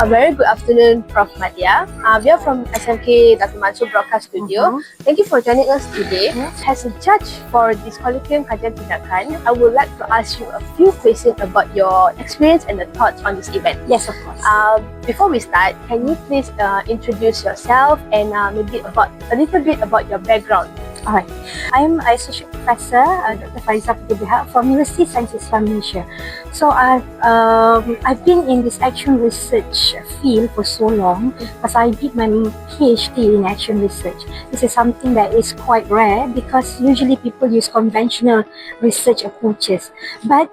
A very good afternoon, Prof. Madia. We are from SMK Dr. Mansur Broadcast Studio. Thank you for joining us today. As a judge for this Kolokium Kajian Tindakan, I would like to ask you a few questions about your experience and the thoughts on this event. Yes, of course. Before we start, can you please introduce yourself and maybe a little bit about your background? Alright, I'm Associate Professor Dr. FARİZA BEHAK from University Sciences from Malaysia. So I've been in this action research field for so long because I did my PhD in action research. This is something that is quite rare because usually people use conventional research approaches. But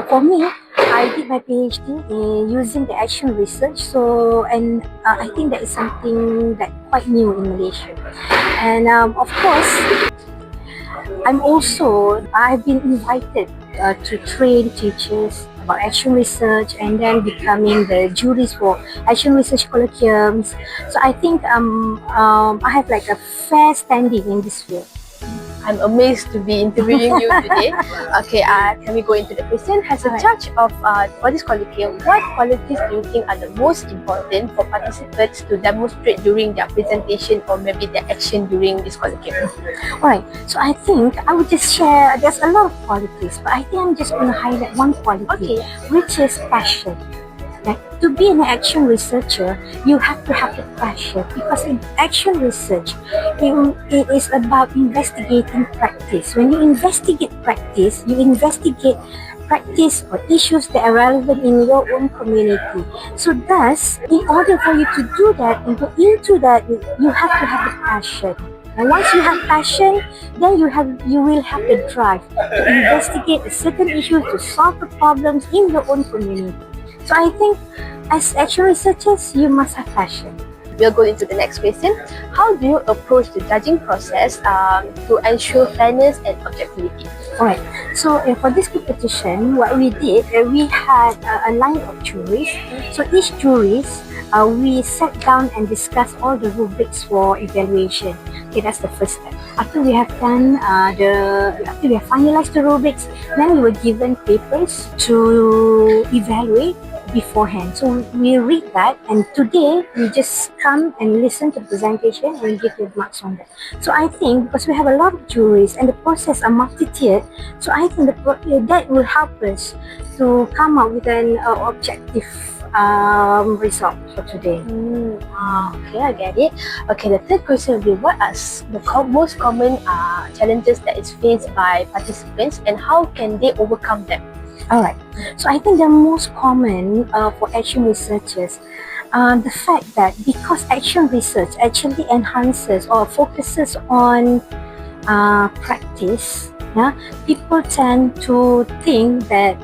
for me, I did my PhD in using the action research. I think that is something that quite new in Malaysia. And of course, I've been invited to train teachers about action research and then becoming the juries for action research Kolokiums. So I think I have like a fair standing in this field. I'm amazed to be interviewing you today. Okay, can we go into the question? As a judge of for this Kolokium, what qualities do you think are the most important for participants to demonstrate during their presentation or maybe their action during this Kolokium? Alright, so I think I would just share, there's a lot of qualities, but I think I'm just going to highlight one quality, which is passion. Like, to be an action researcher, you have to have the passion because in action research, it is about investigating practice. When you investigate practice, you investigate practice or issues that are relevant in your own community. So thus, in order for you to do that and go into that, you have to have the passion. And once you have passion, then you will have the drive to investigate a certain issue, to solve the problems in your own community. So I think as action researchers, you must have passion. We'll go into the next question. How do you approach the judging process to ensure fairness and objectivity? Alright, so for this competition, what we did, we had a line of juries. So each juries, we sat down and discussed all the rubrics for evaluation. Okay, that's the first step. After we have done after we have finalized the rubrics, then we were given papers to evaluate beforehand. So we read that, and today we just come and listen to the presentation and give the marks on that. So I think because we have a lot of juries and the process are multi-tiered, so I think that will help us to come up with an objective result for today. Okay, I get it. Okay, the third question will be, what are the most common challenges that is faced by participants and how can they overcome them? Alright, so I think the most common for action researchers, the fact that because action research actually enhances or focuses on practice, people tend to think that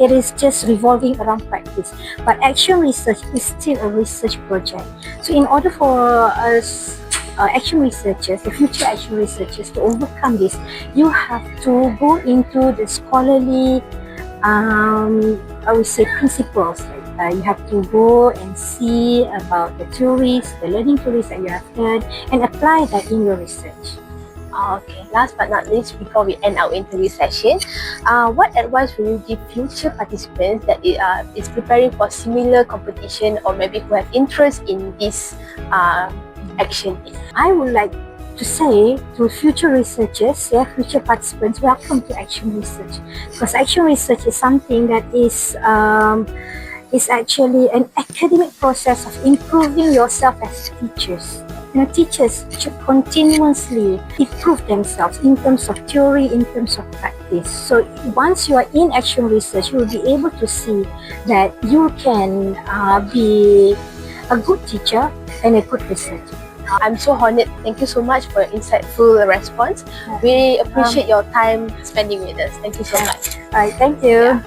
it is just revolving around practice. But action research is still a research project. So in order for us action researchers, the future action researchers, to overcome this, you have to go into the scholarly, I would say, principles. Like, you have to go and see about the theories, the learning theories that you have learned, and apply that in your research. Okay, last but not least, before we end our interview session, what advice will you give future participants that is preparing for similar competition or maybe who have interest in this action? I would like to say to future researchers, future participants, welcome to action research. Because action research is something that is actually an academic process of improving yourself as teachers. Teachers should continuously improve themselves in terms of theory, in terms of practice. So once you are in action research, you will be able to see that you can be a good teacher and a good researcher. I'm so honored. Thank you so much for your insightful response. We appreciate your time spending with us. Thank you so much. Alright, thank you.